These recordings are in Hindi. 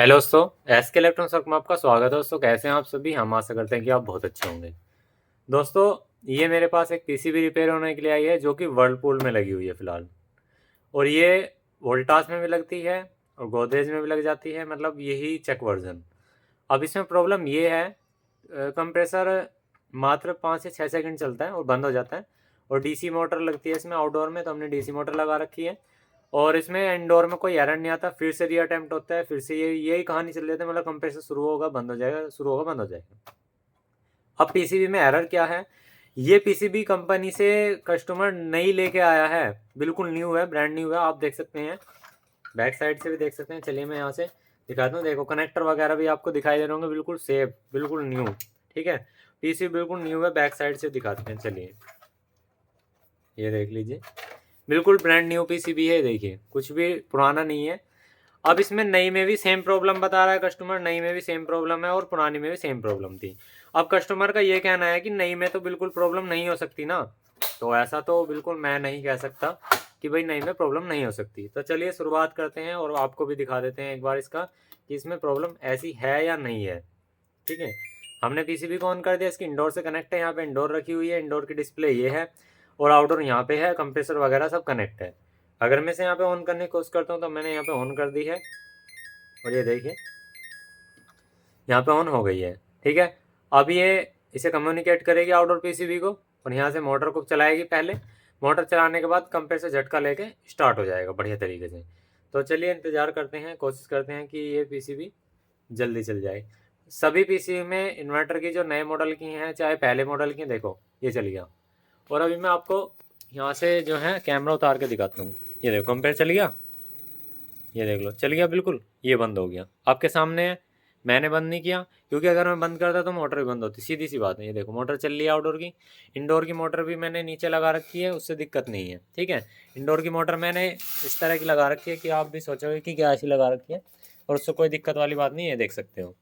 हेलो दोस्तों, एस के इलेक्ट्रॉनिक्स वर्क में आपका स्वागत है। दोस्तों कैसे हैं आप सभी। हम आशा करते हैं कि आप बहुत अच्छे होंगे। दोस्तों ये मेरे पास एक पीसीबी रिपेयर होने के लिए आई है जो कि वर्लपूल में लगी हुई है फ़िलहाल। और ये वोल्टास में भी लगती है और गोदरेज में भी लग जाती है, मतलब यही चेक वर्जन। अब इसमें प्रॉब्लम ये है, कंप्रेसर मात्र 5 से 6 सेकंड चलता है और बंद हो जाता है। और डीसी मोटर लगती है इसमें आउटडोर में, तो हमने डीसी मोटर लगा रखी है। और इसमें इंडोर में कोई एरर नहीं आता, फिर से री अटेम्प्ट होता है, फिर से यही कहानी चल जाती है, मतलब कंप्रेसर शुरू होगा बंद हो जाएगा, शुरू होगा बंद हो जाएगा। अब पीसीबी में एरर क्या है, ये पीसीबी कंपनी से कस्टमर नई लेके आया है, बिल्कुल न्यू है, ब्रांड न्यू है। आप देख सकते हैं, बैक साइड से भी देख सकते हैं। चलिए मैं यहाँ से दिखाता हूँ। देखो कनेक्टर वगैरह भी आपको दिखाई दे रहे होंगे, बिल्कुल सेफ, बिल्कुल न्यू। ठीक है, पीसीबी बिल्कुल न्यू है। बैक साइड से दिखाते हैं, चलिए ये देख लीजिए, बिल्कुल ब्रांड न्यू पीसीबी है। देखिए कुछ भी पुराना नहीं है। अब इसमें नई में भी सेम प्रॉब्लम बता रहा है कस्टमर, नई में भी सेम प्रॉब्लम है और पुरानी में भी सेम प्रॉब्लम थी। अब कस्टमर का ये कहना है कि नई में तो बिल्कुल प्रॉब्लम नहीं हो सकती ना, तो ऐसा तो बिल्कुल मैं नहीं कह सकता कि भाई नई में प्रॉब्लम नहीं हो सकती। तो चलिए शुरुआत करते हैं और आपको भी दिखा देते हैं एक बार इसका कि इसमें प्रॉब्लम ऐसी है या नहीं है। ठीक है, हमने पीसीबी को ऑन कर दिया, इसकी इंडोर से कनेक्ट है, यहाँ पे इंडोर रखी हुई है, इंडोर की डिस्प्ले ये है और आउटडोर यहाँ पे है, कंप्रेसर वगैरह सब कनेक्ट है। अगर मैं इसे यहाँ पे ऑन करने की कोशिश करता हूँ तो मैंने यहाँ पे ऑन कर दी है और ये देखिए यहाँ पे ऑन हो गई है। ठीक है, अब ये इसे कम्युनिकेट करेगी आउटडोर पीसीबी को और यहाँ से मोटर को चलाएगी। पहले मोटर चलाने के बाद कंप्रेसर झटका लेके स्टार्ट हो जाएगा बढ़िया तरीके से। तो चलिए इंतज़ार करते हैं, कोशिश करते हैं कि ये पीसीबी जल्दी चल जाए। सभी पीसीबी में इन्वर्टर की जो नए मॉडल की हैं चाहे पहले मॉडल की, देखो ये चल गया। और अभी मैं आपको यहाँ से जो है कैमरा उतार के दिखाता हूँ। ये देखो कंपेयर चल गया, ये देख लो चल गया बिल्कुल, ये बंद हो गया आपके सामने है। मैंने बंद नहीं किया क्योंकि अगर मैं बंद करता तो मोटर भी बंद होती, सीधी सी बात है। ये देखो मोटर चल रही है आउटडोर की। इंडोर की मोटर भी मैंने नीचे लगा रखी है, उससे दिक्कत नहीं है। ठीक है, इंडोर की मोटर मैंने इस तरह की लगा रखी है कि आप भी सोचोगे कि क्या ऐसी लगा रखी है, और उससे कोई दिक्कत वाली बात नहीं है, देख सकते हो।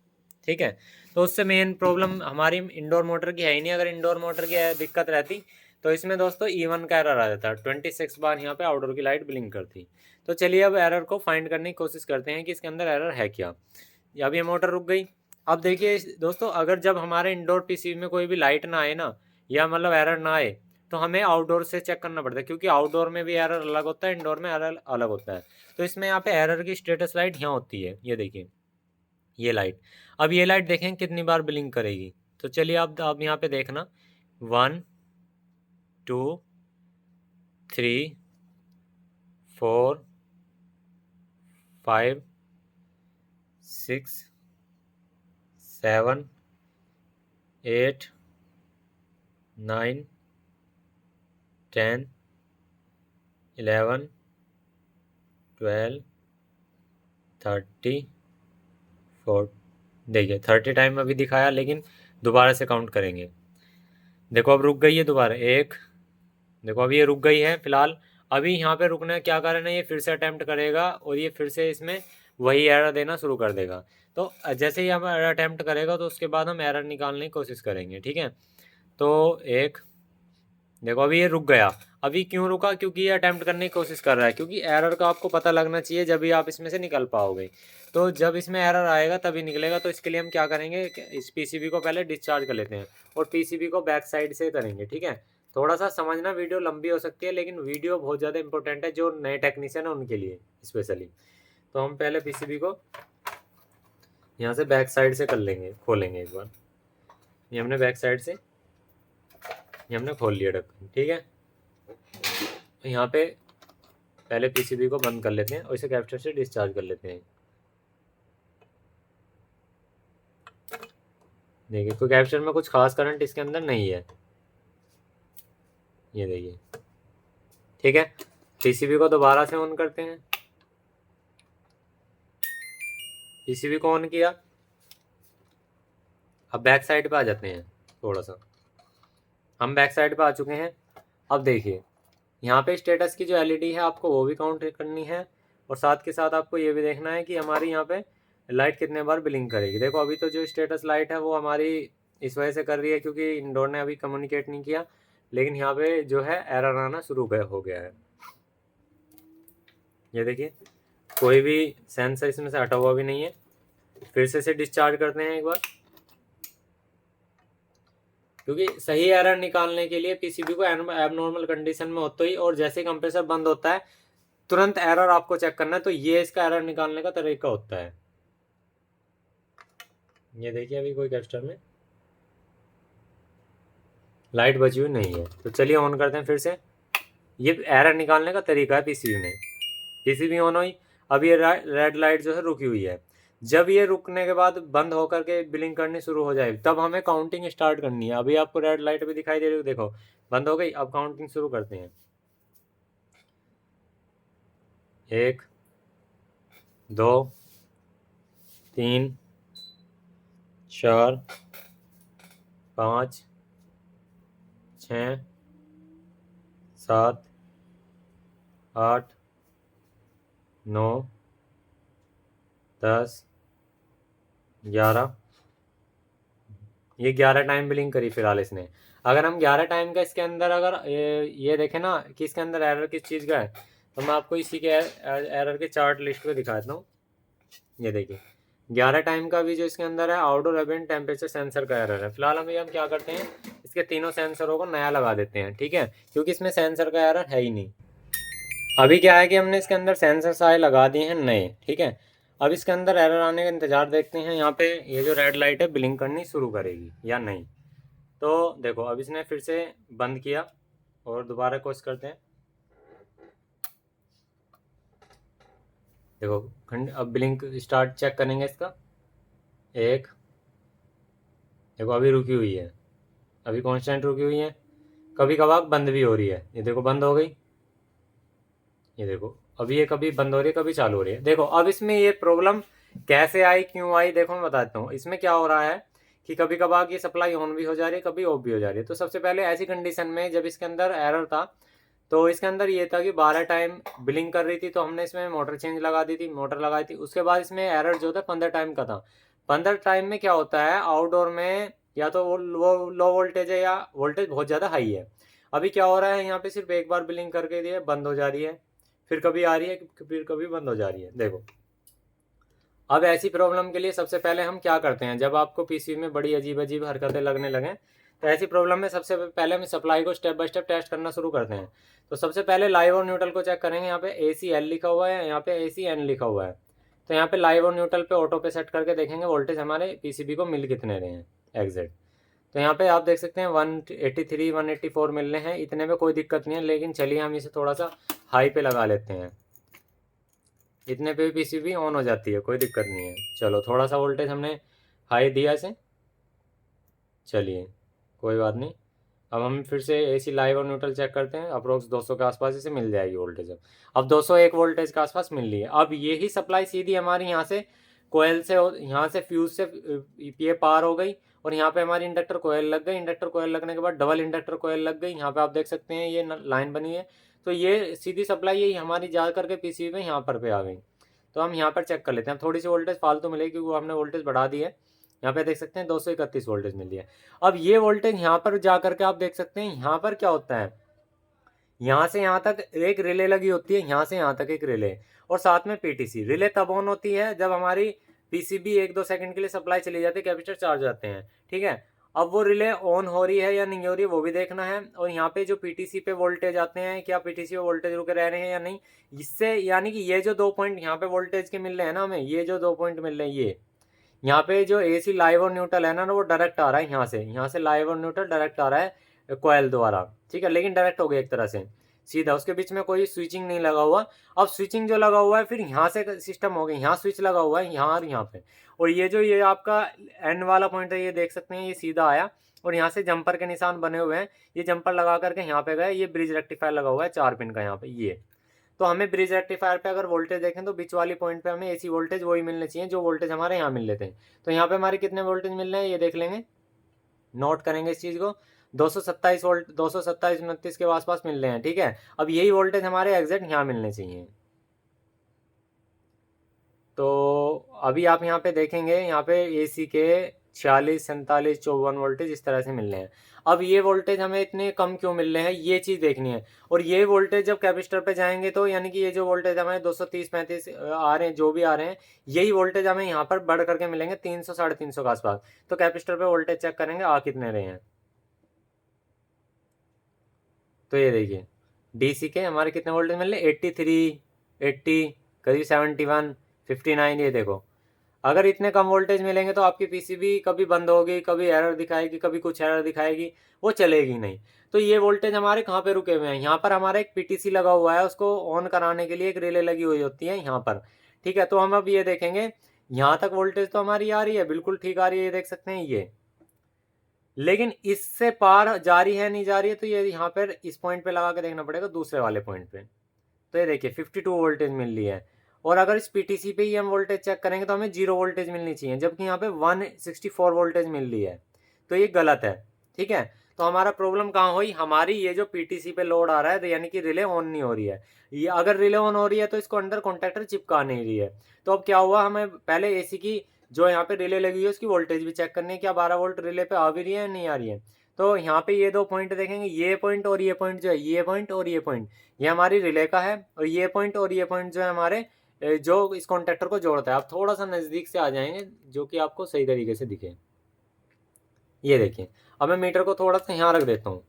ठीक है, तो उससे मेन प्रॉब्लम हमारी इंडोर मोटर की है ही नहीं। अगर इंडोर मोटर की दिक्कत रहती तो इसमें दोस्तों E1 का एरर आ जाता, 26 बार यहाँ पे आउटडोर की लाइट ब्लिंक करती। तो चलिए अब एरर को फाइंड करने की कोशिश करते हैं कि इसके अंदर एरर है क्या। अब ये मोटर रुक गई। अब देखिए दोस्तों, अगर जब हमारे इंडोर पीसीबी में कोई भी लाइट ना आए ना, या मतलब एरर ना आए, तो हमें आउटडोर से चेक करना पड़ता है, क्योंकि आउटडोर में भी एरर अलग होता है, इंडोर में एरर अलग होता है। तो इसमें यहाँ पे एरर की स्टेटस लाइट यहाँ होती है, ये देखिए ये लाइट। अब ये लाइट देखें कितनी बार ब्लिंक करेगी। तो चलिए आप यहाँ पे देखना, 1 2 3 4 5 6 7 8 9 10 11 12 13 14। देखिए 30 टाइम अभी दिखाया, लेकिन दोबारा से काउंट करेंगे। देखो अब रुक गई है दोबारा एक। देखो अभी ये रुक गई है फिलहाल। अभी यहाँ पे रुकने का क्या कारण है, ये फिर से अटैम्प्ट करेगा और ये फिर से इसमें वही एरर देना शुरू कर देगा। तो जैसे ही हम अटैम्प्ट करेगा तो उसके बाद हम एरर निकालने की कोशिश करेंगे। ठीक है, तो एक, देखो अभी ये रुक गया। अभी क्यों रुका, क्योंकि ये अटैम्प्ट करने की कोशिश कर रहा है, क्योंकि एरर का आपको पता लगना चाहिए जब भी आप इसमें से निकल पाओगे। तो जब इसमें एरर आएगा तभी निकलेगा। तो इसके लिए हम क्या करेंगे कि इस पीसीबी को पहले डिस्चार्ज कर लेते हैं और पीसीबी को बैक साइड से करेंगे। ठीक है, थोड़ा सा समझना, वीडियो लंबी हो सकती है लेकिन वीडियो बहुत ज़्यादा इंपॉर्टेंट है जो नए टेक्नीशियन है उनके लिए स्पेशली। तो हम पहले पीसीबी को यहाँ से बैक साइड से कर लेंगे, खोलेंगे एक बार। ये हमने बैक साइड से ये हमने खोल लिया ढक्कन। ठीक है, तो यहाँ पे पहले पीसीबी को बंद कर लेते हैं और इसे कैपेसिटर से डिस्चार्ज कर लेते हैं। देखिए कोई कैपेसिटर में कुछ खास करंट इसके अंदर नहीं है, ये देखिए। ठीक है, पीसीबी को दोबारा से ऑन करते हैं। पीसीबी को ऑन किया, अब बैक साइड पे आ जाते हैं। थोड़ा सा हम बैक साइड पे आ चुके हैं। अब देखिए यहाँ पे स्टेटस की जो एलईडी है आपको वो भी काउंट करनी है, और साथ के साथ आपको ये भी देखना है कि हमारी यहाँ पे लाइट कितने बार ब्लिंक करेगी। देखो अभी तो जो स्टेटस लाइट है वो हमारी इस वजह से कर रही है क्योंकि इंडोर ने अभी कम्युनिकेट नहीं किया, लेकिन यहाँ पे जो है एरर आना शुरू हो गया है। ये देखिए कोई भी सेंसर इसमें से हटा हुआ भी नहीं है, फिर से इसे डिस्चार्ज करते हैं एक बार, क्योंकि सही एरर निकालने के लिए पीसीबी को एबनॉर्मल कंडीशन में होते ही और जैसे कंप्रेसर बंद होता है तुरंत एरर आपको चेक करना है। तो ये इसका एरर निकालने का तरीका होता है। ये देखिए अभी कोई कैस्टर में लाइट बची हुई नहीं है। तो चलिए ऑन करते हैं फिर से। ये एरर निकालने का तरीका है पीसीबी में। पीसीबी ऑन हुई, अब ये रेड लाइट जो है रुकी हुई है। जब ये रुकने के बाद बंद होकर के बिलिंग करनी शुरू हो जाए तब हमें काउंटिंग स्टार्ट करनी है। अभी आपको रेड लाइट भी दिखाई दे रही है, देखो बंद हो गई। अब काउंटिंग शुरू करते हैं। 1 2 3 4 5 6 7 8 9 10 11। ये 11 टाइम बिलिंग करी फिलहाल इसने। अगर हम 11 टाइम का इसके अंदर अगर ये देखें ना कि इसके अंदर एरर किस चीज़ का है, तो मैं आपको इसी के एरर के चार्ट लिस्ट पे दिखाता हूँ। ये देखिए 11 टाइम का भी जो इसके अंदर है आउटडोर एम्बिएंट टेम्परेचर सेंसर का एरर है। फिलहाल हम क्या करते हैं, इसके तीनों सेंसरों को नया लगा देते हैं, ठीक है, क्योंकि इसमें सेंसर का एरर है ही नहीं। अभी क्या है कि हमने इसके अंदर सेंसर सारे लगा दिए हैं नए, ठीक है। अब इसके अंदर एरर आने का इंतजार देखते हैं। यहाँ पे ये जो रेड लाइट है ब्लिंक करनी शुरू करेगी या नहीं। तो देखो अब इसने फिर से बंद किया और दोबारा कोशिश करते हैं। देखो अब ब्लिंक स्टार्ट चेक करेंगे इसका। 1 देखो अभी रुकी हुई है, अभी कांस्टेंट रुकी हुई है, कभी कभार बंद भी हो रही है। ये देखो बंद हो गई। ये देखो अभी ये कभी बंद हो रही है कभी चालू हो रही है। देखो अब इसमें ये प्रॉब्लम कैसे आई क्यों आई, देखो मैं बताता हूँ। इसमें क्या हो रहा है कि कभी कभार की सप्लाई ऑन भी हो जा रही है कभी ऑफ भी हो जा रही है। तो सबसे पहले ऐसी कंडीशन में जब इसके अंदर एरर था तो इसके अंदर ये था कि 12 टाइम बिलिंग कर रही थी, तो हमने इसमें मोटर चेंज लगा दी थी, मोटर लगाई थी। उसके बाद इसमें एरर जो था 15 टाइम का था। 15 टाइम में क्या होता है, आउटडोर में या तो वो लो वोल्टेज है या वोल्टेज बहुत ज़्यादा हाई है। अभी क्या हो रहा है, यहाँ पे सिर्फ एक बार बिलिंग करके दिए बंद हो जा रही है, फिर कभी आ रही है फिर कभी बंद हो जा रही है। देखो अब ऐसी प्रॉब्लम के लिए सबसे पहले हम क्या करते हैं, जब आपको पीसी में बड़ी अजीब अजीब हरकतें लगने लगें तो ऐसी प्रॉब्लम में सबसे पहले हम सप्लाई को स्टेप बाय स्टेप टेस्ट करना शुरू करते हैं। तो सबसे पहले लाइव और न्यूट्रल को चेक करेंगे। यहाँ पे AC L लिखा हुआ है, यहाँ पे AC N लिखा हुआ है। तो यहाँ पे लाइव और न्यूट्रल पे ऑटो पे सेट करके देखेंगे वोल्टेज हमारे पीसीबी को मिल कितने रहे हैं एग्जैक्ट। तो यहाँ पे आप देख सकते हैं 183 184 मिल रहे हैं। इतने में कोई दिक्कत नहीं है, लेकिन चलिए हम इसे थोड़ा सा हाई पे लगा लेते हैं। इतने पे भी पीसीबी ऑन हो जाती है, कोई दिक्कत नहीं है। चलो थोड़ा सा वोल्टेज हमने हाई दिया इसे, चलिए कोई बात नहीं। अब हम फिर से AC लाइव और न्यूट्रल चेक करते हैं। अप्रोक्स 200 के आसपास इसे मिल जाएगी वोल्टेज। अब 201 वोल्टेज के आसपास मिल रही है। अब यही सप्लाई सीधी हमारी यहाँ से कोयल से, यहाँ से फ्यूज से ये पार हो गई और यहाँ पे हमारी इंडक्टर कोयल लग गई। इंडक्टर कोयल लगने के बाद डबल इंडक्टर कोयल लग गई। यहाँ पे आप देख सकते हैं ये लाइन बनी है। तो ये सीधी सप्लाई यही हमारी जा करके पीसीबी में यहाँ पर पे आ गई। तो हम यहाँ पर चेक कर लेते हैं। थोड़ी सी वोल्टेज फालतू मिलेगी क्योंकि हमने वोल्टेज बढ़ा दी है। यहाँ पे देख सकते हैं 231 वोल्टेज मिल रही है। अब ये वोल्टेज यहाँ पर जा करके आप देख सकते हैं यहाँ पर क्या होता है, यहाँ से यहाँ तक एक रिले लगी होती है, यहाँ से यहाँ तक एक रिले और साथ में पीटीसी। रिले तब ऑन होती है जब हमारी पीसीबी 1-2 सेकंड के लिए सप्लाई चली जाती है, कैपेसिटर चार्ज जाते हैं, ठीक है। अब वो रिले ऑन हो रही है या नहीं हो रही है वो भी देखना है। और यहाँ पे जो पीटीसी पे वोल्टेज आते हैं, क्या पीटीसी पे वोल्टेज रुके रह रहे हैं या नहीं, इससे यानी कि ये जो 2 पॉइंट यहाँ पे वोल्टेज के मिल रहे हैं ना हमें, ये जो 2 पॉइंट मिल रहे हैं, ये यहाँ पे जो AC लाइव और न्यूट्रल है ना वो डायरेक्ट आ रहा है यहाँ से लाइव और न्यूट्रल डायरेक्ट आ रहा है कोयल द्वारा, ठीक है। लेकिन डायरेक्ट हो गया एक तरह से सीधा, उसके बीच में कोई स्विचिंग नहीं लगा हुआ। अब स्विचिंग जो लगा हुआ है फिर यहाँ से सिस्टम हो गया, यहाँ स्विच लगा हुआ है यहाँ और यहाँ पे। और ये जो ये आपका एंड वाला पॉइंट है, ये देख सकते हैं ये सीधा आया और यहाँ से जंपर के निशान बने हुए हैं। ये जंपर लगा करके यहाँ पे गए। ये ब्रिज रेक्टिफायर लगा हुआ है 4 पिन का यहाँ पे ये। तो हमें ब्रिज रेक्टिफायर पे अगर वोल्टेज देखें तो बीच वाली पॉइंट पे हमें AC वोल्टेज वही मिलने चाहिए जो वोल्टेज हमारे यहाँ मिल लेते हैं। तो यहाँ पे हमारे कितने वोल्टेज मिल रहे हैं ये देख लेंगे, नोट करेंगे इस चीज़ को। 227 वोल्ट 227 29 के आसपास मिल रहे हैं, ठीक है। अब यही वोल्टेज हमारे एग्जैक्ट यहाँ मिलने चाहिए। तो अभी आप यहाँ पे देखेंगे, यहाँ पे AC के 46, 47, 54 वोल्टेज इस तरह से मिल रहे हैं। अब ये वोल्टेज हमें इतने कम क्यों मिल रहे हैं, ये चीज़ देखनी है। और ये वोल्टेज जब कैपेसिटर पे जाएंगे तो यानी कि ये जो वोल्टेज हमें 230, 35 आ रहे हैं, जो भी आ रहे हैं, यही वोल्टेज हमें यहाँ पर बढ़ करके मिलेंगे 300, 350 के आसपास। तो कैपेसिटर पे वोल्टेज चेक करेंगे आ कितने रहे हैं। तो ये देखिए डीसी के हमारे कितने वोल्टेज मिल रहे हैं, 83, 80, करीब 71, 59। ये देखो अगर इतने कम वोल्टेज मिलेंगे तो आपकी पीसीबी कभी बंद होगी, कभी एरर दिखाएगी, कभी कुछ एरर दिखाएगी, वो चलेगी नहीं। तो ये वोल्टेज हमारे कहाँ पे रुके हुए हैं, यहाँ पर हमारा एक पीटीसी लगा हुआ है, उसको ऑन कराने के लिए एक रिले लगी हुई होती है यहाँ पर। ठीक है, तो हम अब ये देखेंगे यहाँ तक वोल्टेज तो हमारी आ रही है, बिल्कुल ठीक आ रही है, ये देख सकते हैं ये। लेकिन इससे पार जा रही है नहीं जा रही है, तो ये यहाँ पर इस पॉइंट पे लगा के देखना पड़ेगा, दूसरे वाले पॉइंट पे। तो ये देखिए 52 वोल्टेज मिल रही है। और अगर इस पीटीसी पे ही हम वोल्टेज चेक करेंगे तो हमें 0 वोल्टेज मिलनी चाहिए, जबकि यहाँ पे 164 वोल्टेज मिल रही है। तो ये गलत है। ठीक है, तो हमारा प्रॉब्लम कहाँ हुई, हमारी ये जो पीटीसी पे लोड आ रहा है यानी कि रिले ऑन नहीं हो रही है। ये अगर रिले ऑन हो रही है तो इसको अंडर कॉन्टैक्टर चिपका नहीं रही है। तो अब क्या हुआ, हमें पहले एसी की जो यहाँ पे रिले लगी हुई है उसकी वोल्टेज भी चेक करनी है, क्या 12 वोल्ट रिले पे आ भी रही है या नहीं आ रही है। तो यहाँ पे ये दो पॉइंट देखेंगे, ये पॉइंट और ये पॉइंट जो है, ये पॉइंट और ये पॉइंट, ये हमारी रिले का है। और ये पॉइंट और ये पॉइंट जो है हमारे जो इस कॉन्टैक्टर को जोड़ता है। आप थोड़ा सा नज़दीक से आ जाएंगे जो कि आपको सही तरीके से दिखे। ये देखिए अब मैं मीटर को थोड़ा सा यहाँ रख देता हूँ।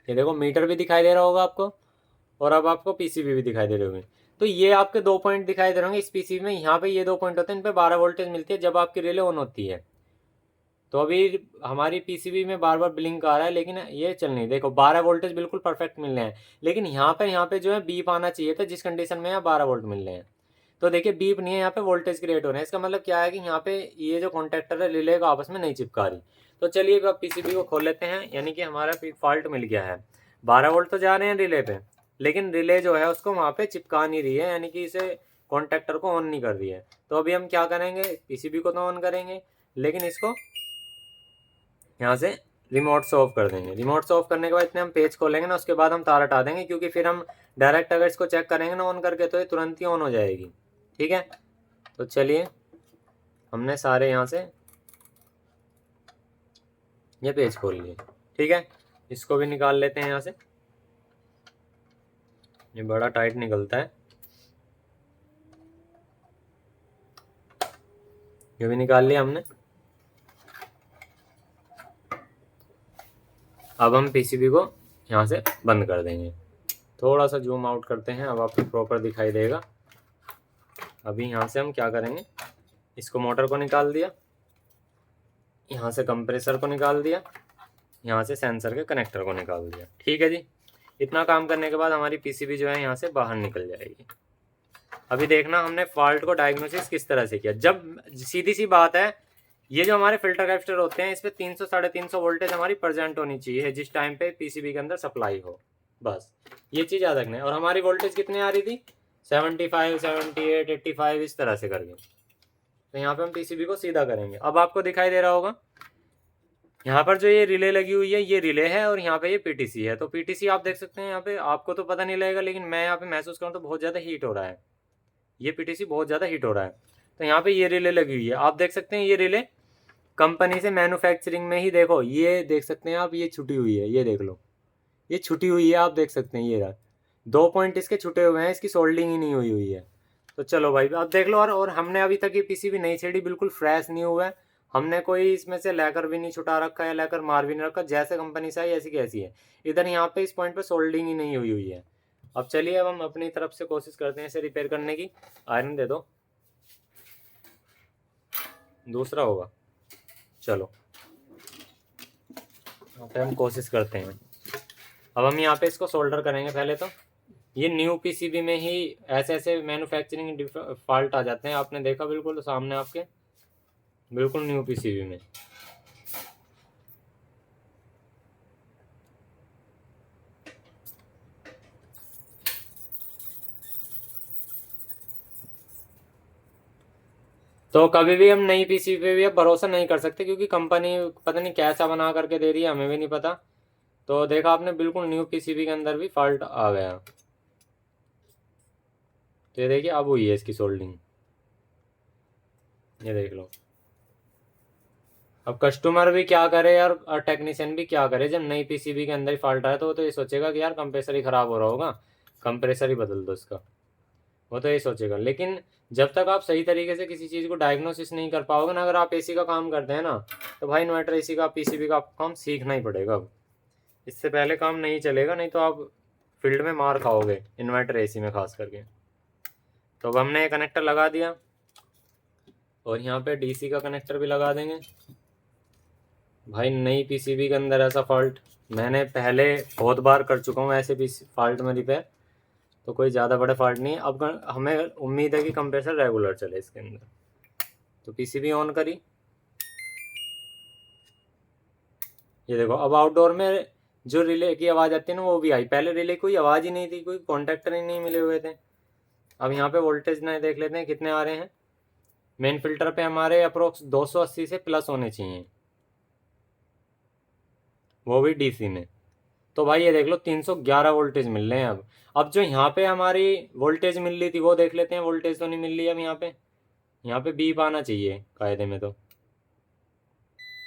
ये देखो मीटर भी दिखाई दे रहा होगा आपको, और अब आपको पीसीबी भी दिखाई दे रहे होंगे। तो ये आपके दो पॉइंट दिखाई दे रहे होंगे इस पीसीबी में, यहाँ पे ये दो पॉइंट होते हैं, इन पे 12 वोल्टेज मिलती है जब आपकी रिले ऑन होती है। तो अभी हमारी पीसीबी में बार बार ब्लिंक आ रहा है, लेकिन ये चल नहीं, देखो 12 वोल्टेज बिल्कुल परफेक्ट मिल रहे हैं। लेकिन यहाँ पे जो है बीप आना चाहिए था, जिस कंडीशन में यहाँ 12 वोल्ट मिल रहे हैं। तो देखिए बीप नहीं है, यहाँ पे वोल्टेज क्रिएट हो रहे हैं। इसका मतलब क्या है कि यहाँ पे ये जो कॉन्टैक्टर है रिले को आपस में नहीं चिपका रही। तो चलिए अब पीसीबी को खोल लेते हैं, यानी कि हमारा फॉल्ट मिल गया है। 12 वोल्ट तो जा रहे हैं रिले पे, लेकिन रिले जो है उसको वहाँ पे चिपका नहीं रही है, यानी कि इसे कॉन्टैक्टर को ऑन नहीं कर रही है। तो अभी हम क्या करेंगे, पीसीबी को तो ऑन करेंगे, लेकिन इसको यहाँ से रिमोट से ऑफ कर देंगे। रिमोट से ऑफ करने के बाद इतने हम पेज खोलेंगे ना, उसके बाद हम तार हटा देंगे, क्योंकि फिर हम डायरेक्ट अगर इसको चेक करेंगे ना ऑन करके तो ये तुरंत ही ऑन हो जाएगी। ठीक है, तो चलिए हमने सारे यहाँ से ये पेज खोल लिए। ठीक है, इसको भी निकाल लेते हैं यहाँ से, ये बड़ा टाइट निकलता है। ये भी निकाल लिया हमने। अब हम पीसीबी को यहाँ से बंद कर देंगे। थोड़ा सा जूम आउट करते हैं, अब आपको प्रॉपर दिखाई देगा। अभी यहाँ से हम क्या करेंगे, इसको मोटर को निकाल दिया, यहाँ से कंप्रेसर को निकाल दिया, यहाँ से सेंसर के कनेक्टर को निकाल दिया। ठीक है जी, इतना काम करने के बाद हमारी पीसीबी जो है यहाँ से बाहर निकल जाएगी। अभी देखना हमने फॉल्ट को डायग्नोसिस किस तरह से किया। जब सीधी सी बात है, ये जो हमारे फिल्टर कैपेसिटर होते हैं इस पे 300, 350 वोल्टेज हमारी प्रेजेंट होनी चाहिए जिस टाइम पे पीसीबी के अंदर सप्लाई हो, बस ये चीज़ याद रखना है। और हमारी वोल्टेज कितने आ रही थी, 75, 78, 85 इस तरह से करके। तो यहाँ पे हम पीसीबी को सीधा करेंगे। अब आपको दिखाई दे रहा होगा यहाँ पर जो ये रिले लगी हुई है, ये रिले है, और यहाँ पे ये पीटीसी है। तो पीटीसी आप देख सकते हैं यहाँ पे, आपको तो पता नहीं लगेगा, लेकिन मैं यहाँ पे महसूस करूँ तो बहुत ज़्यादा हीट हो रहा है। ये पीटीसी बहुत ज़्यादा हीट हो रहा है। तो यहाँ पे ये रिले लगी हुई है, आप देख सकते हैं। ये रिले कंपनी से मैन्युफैक्चरिंग में ही, देखो ये देख सकते हैं आप, ये छुटी हुई है, ये देख लो, ये छुटी हुई है, आप देख सकते हैं। ये रहा, दो पॉइंट इसके छुटे हुए हैं, इसकी सोल्डिंग ही नहीं हुई हुई है। तो चलो भाई अब देख लो। और हमने अभी तक ये पीसीबी नहीं छेड़ी, बिल्कुल फ्रेश नहीं हुआ है। हमने कोई इसमें से लेकर भी नहीं छुटा रखा है, लेकर मार भी नहीं रखा, जैसे कंपनी से आई ऐसी कैसी है। इधर यहाँ पे इस पॉइंट पे सोल्डिंग ही नहीं हुई हुई है। अब चलिए अब हम अपनी तरफ से कोशिश करते हैं इसे रिपेयर करने की। आयरन दे दो, दूसरा होगा। चलो यहाँ पे हम कोशिश करते हैं। अब हम यहाँ पे इसको सोल्डर करेंगे पहले तो। ये न्यू पीसीबी में ही ऐसे ऐसे मैन्युफैक्चरिंग फॉल्ट आ जाते हैं, आपने देखा बिल्कुल सामने आपके, बिल्कुल न्यू पीसीबी में। तो कभी भी हम नई पीसीबी पे भी अब भरोसा नहीं कर सकते, क्योंकि कंपनी पता नहीं कैसा बना करके दे रही है, हमें भी नहीं पता। तो देखा आपने, बिल्कुल न्यू पीसीबी के अंदर भी फॉल्ट आ गया। तो ये देखिए अब हुई है इसकी सोल्डिंग, ये देख लो। अब कस्टमर भी क्या करे यार और टेक्नीशियन भी क्या करे, जब नई पीसीबी के अंदर ही फॉल्ट आया तो वो तो ये सोचेगा कि यार कंप्रेसर ही ख़राब हो रहा होगा, कंप्रेसर ही बदल दो इसका, वो तो ये सोचेगा। लेकिन जब तक आप सही तरीके से किसी चीज़ को डायग्नोसिस नहीं कर पाओगे ना, अगर आप एसी का काम करते हैं ना, तो भाई इन्वर्टर एसी का पीसीबी का आपको काम सीखना ही पड़ेगा अब, इससे पहले काम नहीं चलेगा, नहीं तो आप फील्ड में मार खाओगे इन्वर्टर एसी में खास करके। तो अब हमने कनेक्टर लगा दिया और यहाँ पे डीसी का कनेक्टर भी लगा देंगे। भाई नई पीसीबी के अंदर ऐसा फॉल्ट मैंने पहले बहुत बार कर चुका हूँ ऐसे पीसी फॉल्ट में रिपेयर, तो कोई ज़्यादा बड़ा फॉल्ट नहीं है। अब हमें उम्मीद है कि कंप्रेसर रेगुलर चले इसके अंदर। तो पीसीबी ऑन करी, ये देखो अब आउटडोर में जो रिले की आवाज़ आती है ना वो भी आई, पहले रिले कोई आवाज़ ही नहीं थी, कोई कॉन्टेक्टर ही नहीं मिले हुए थे। अब यहाँ पे वोल्टेज नए देख लेते हैं कितने आ रहे हैं। मेन फिल्टर पे हमारे अप्रोक्स 280 से प्लस होने चाहिए, वो भी डीसी में। तो भाई ये देख लो 311 वोल्टेज मिल रहे हैं अब जो यहाँ पे हमारी वोल्टेज मिल रही थी वो देख लेते हैं, वोल्टेज तो नहीं मिल रही अब यहाँ पे बीप आना चाहिए कायदे में। तो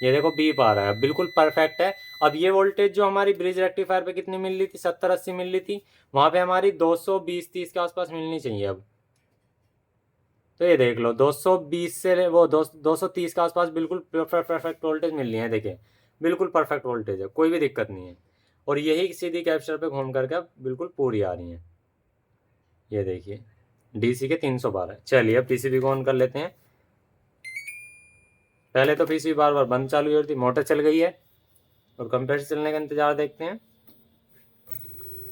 ये देखो बीप आ रहा है, बिल्कुल परफेक्ट है। अब ये वोल्टेज जो हमारी ब्रिज रेक्टिफायर पे कितनी मिल रही थी, 70-80 मिल रही थी, वहाँ पे हमारी 220-30 के आसपास मिलनी चाहिए अब। तो ये देख लो 220 से वो 230 के आसपास बिल्कुल परफेक्ट वोल्टेज मिल रही है, देखिए बिल्कुल परफेक्ट वोल्टेज है, कोई भी दिक्कत नहीं है। और यही सीधी कैप्चर पे घूम करके अब बिल्कुल पूरी आ रही है, ये देखिए डीसी के 312। चलिए अब पीसीबी को ऑन कर लेते हैं। पहले तो पीसीबी बार बार बंद चालू हो रही थी, मोटर चल गई है और कंप्रेसर चलने का इंतजार देखते हैं।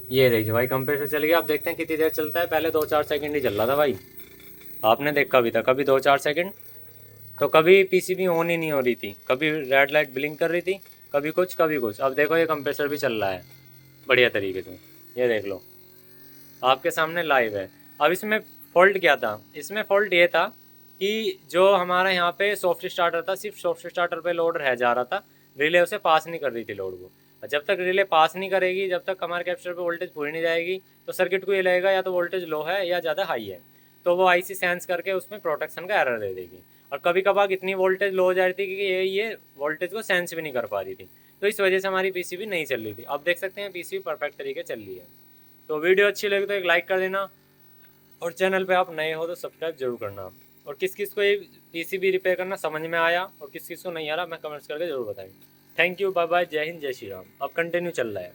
ये देखिए भाई कंप्रेसर चल गया, अब देखते हैं कितनी देर चलता है। पहले 2-4 सेकंड ही चल रहा था भाई, आपने देखा भी था, कभी 2-4 सेकंड, तो कभी पीसीबी ऑन ही नहीं हो रही थी, कभी रेड लाइट ब्लिंक कर रही थी, कभी कुछ कभी कुछ। अब देखो ये कंप्रेसर भी चल रहा है बढ़िया तरीके से, ये देख लो आपके सामने लाइव है। अब इसमें फॉल्ट क्या था, इसमें फॉल्ट ये था कि जो हमारा यहाँ पे सॉफ्ट स्टार्टर था, सिर्फ सॉफ्ट स्टार्टर पे लोड रह जा रहा था, रिले उसे पास नहीं कर रही थी लोड को। और जब तक रिले पास नहीं करेगी, जब तक हमारे कैप्चर पे वोल्टेज पूरी नहीं जाएगी, तो सर्किट को ये लगेगा या तो वोल्टेज लो है या ज़्यादा हाई है, तो वो आईसी सेंस करके उसमें प्रोटेक्शन का एरर दे देगी। और कभी कभार इतनी वोल्टेज लो हो जा रही थी कि ये वोल्टेज को सेंस भी नहीं कर पा रही थी, तो इस वजह से हमारी पीसीबी नहीं चल रही थी। अब देख सकते हैं पीसीबी परफेक्ट तरीके चल रही है। तो वीडियो अच्छी लगी तो एक लाइक कर देना, और चैनल पे आप नए हो तो सब्सक्राइब जरूर करना। और किस किस को ये पीसीबी रिपेयर करना समझ में आया और किस किस को नहीं आ रहा, मैं कमेंट्स करके जरूर बताएंगे। थैंक यू, बाय बाय, जय हिंद, जय श्री राम। अब कंटिन्यू चल रहा है।